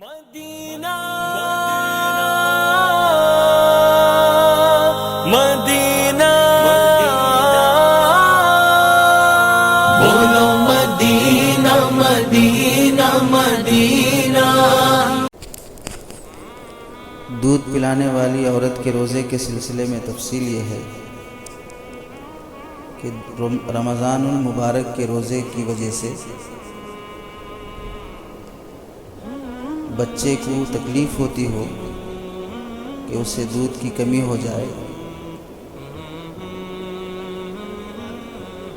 مدینہ مدینہ بولو مدینہ مدینہ مدینہ۔ دودھ پلانے والی عورت کے روزے کے سلسلے میں تفصیل یہ ہے کہ رمضان المبارک کے روزے کی وجہ سے بچے کو تکلیف ہوتی ہو کہ اسے دودھ کی کمی ہو جائے،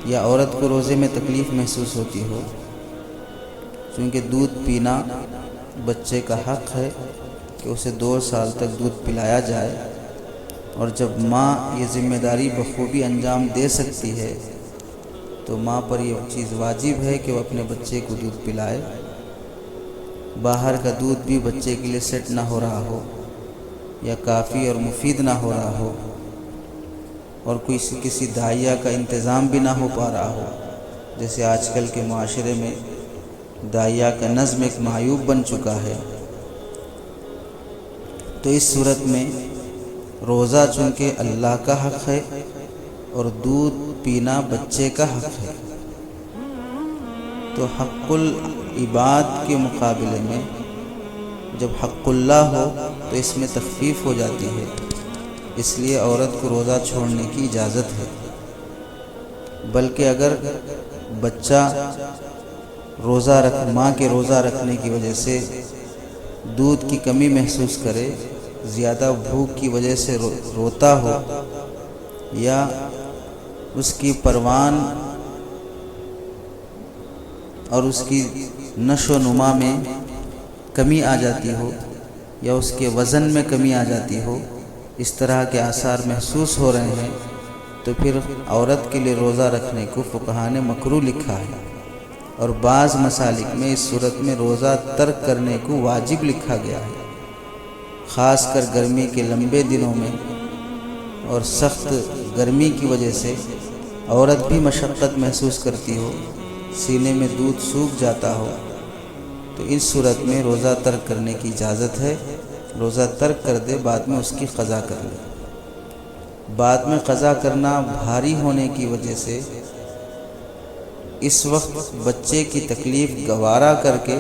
یا عورت کو روزے میں تکلیف محسوس ہوتی ہو، چونکہ دودھ پینا بچے کا حق ہے کہ اسے 2 سال تک دودھ پلایا جائے، اور جب ماں یہ ذمہ داری بخوبی انجام دے سکتی ہے تو ماں پر یہ چیز واجب ہے کہ وہ اپنے بچے کو دودھ پلائے۔ باہر کا دودھ بھی بچے کے لیے سیٹ نہ ہو رہا ہو یا کافی اور مفید نہ ہو رہا ہو، اور کسی داعیہ کا انتظام بھی نہ ہو پا رہا ہو، جیسے آج کل کے معاشرے میں داعیہ کا نظم ایک معیوب بن چکا ہے، تو اس صورت میں روزہ چونکہ اللہ کا حق ہے اور دودھ پینا بچے کا حق ہے، تو حق العباد کے مقابلے میں جب حق اللہ ہو تو اس میں تخفیف ہو جاتی ہے، اس لیے عورت کو روزہ چھوڑنے کی اجازت ہے۔ بلکہ اگر بچہ ماں کے روزہ رکھنے کی وجہ سے دودھ کی کمی محسوس کرے، زیادہ بھوک کی وجہ سے روتا ہو، یا اس کی پروان اور اس کی نشو و نما میں کمی آ جاتی ہو، یا اس کے وزن میں کمی آ جاتی ہو، اس طرح کے آثار محسوس ہو رہے ہیں، تو پھر عورت کے لیے روزہ رکھنے کو فقہاء نے مکروہ لکھا ہے، اور بعض مسالک میں اس صورت میں روزہ ترک کرنے کو واجب لکھا گیا ہے، خاص کر گرمی کے لمبے دنوں میں اور سخت گرمی کی وجہ سے عورت بھی مشقت محسوس کرتی ہو، سینے میں دودھ سوکھ جاتا ہو، تو اس صورت میں روزہ ترک کرنے کی اجازت ہے۔ روزہ ترک کر دے، بعد میں اس کی قضا کر لے۔ بعد میں قضا کرنا بھاری ہونے کی وجہ سے اس وقت بچے کی تکلیف گوارا کر کے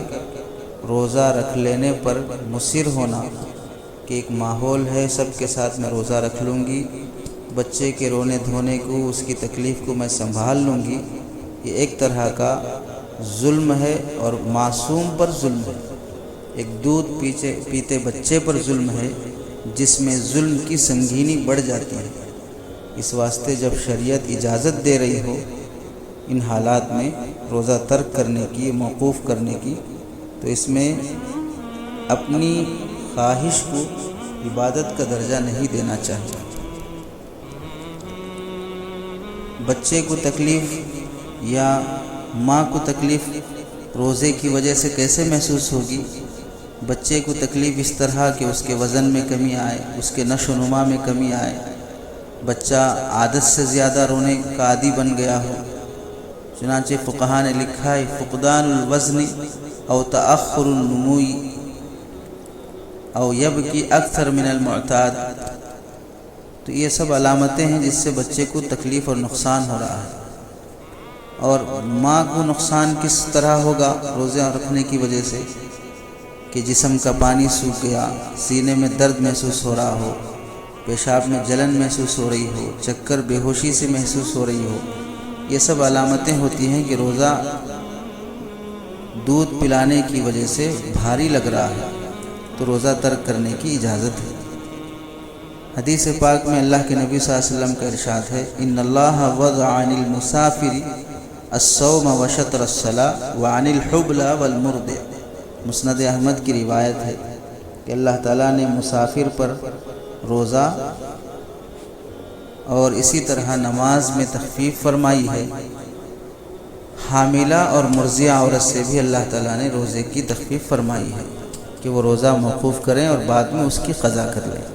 روزہ رکھ لینے پر مصر ہونا کہ ایک ماحول ہے، سب کے ساتھ میں روزہ رکھ لوں گی، بچے کے رونے دھونے کو، اس کی تکلیف کو میں سنبھال لوں گی، یہ ایک طرح کا ظلم ہے اور معصوم پر ظلم ہے، ایک دودھ پیتے بچے پر ظلم ہے، جس میں ظلم کی سنگینی بڑھ جاتی ہے۔ اس واسطے جب شریعت اجازت دے رہی ہو ان حالات میں روزہ ترک کرنے کی، موقوف کرنے کی، تو اس میں اپنی خواہش کو عبادت کا درجہ نہیں دینا چاہیے۔ بچے کو تکلیف یا ماں کو تکلیف روزے کی وجہ سے کیسے محسوس ہوگی؟ بچے کو تکلیف اس طرح کہ اس کے وزن میں کمی آئے، اس کے نشو و نما میں کمی آئے، بچہ عادت سے زیادہ رونے کا عادی بن گیا ہو، چنانچہ فقہاء نے لکھا ہے فقدان الوزن او تأخر النمو او یبکی اکثر من المعتاد، تو یہ سب علامتیں ہیں جس سے بچے کو تکلیف اور نقصان ہو رہا ہے۔ اور ماں کو نقصان کس طرح ہوگا روزہ رکھنے کی وجہ سے؟ کہ جسم کا پانی سوکھ گیا، سینے میں درد محسوس ہو رہا ہو، پیشاب میں جلن محسوس ہو رہی ہو، چکر بے ہوشی سے محسوس ہو رہی ہو، یہ سب علامتیں ہوتی ہیں کہ روزہ دودھ پلانے کی وجہ سے بھاری لگ رہا ہے، تو روزہ ترک کرنے کی اجازت ہے۔ حدیث پاک میں اللہ کے نبی صلی اللہ علیہ وسلم کا ارشاد ہے ان اللہ وضع عن المسافر الصوم وشطر الصلاة وعن الحبل والمرضع، مسند احمد کی روایت ہے کہ اللہ تعالیٰ نے مسافر پر روزہ اور اسی طرح نماز میں تخفیف فرمائی ہے، حاملہ اور مرضعہ عورت سے بھی اللہ تعالیٰ نے روزے کی تخفیف فرمائی ہے کہ وہ روزہ موقوف کریں اور بعد میں اس کی قضا کر لیں۔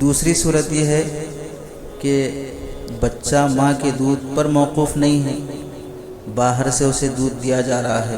دوسری صورت یہ ہے کہ بچہ ماں کے دودھ پر موقوف نہیں ہے، باہر سے اسے دودھ دیا جا رہا ہے،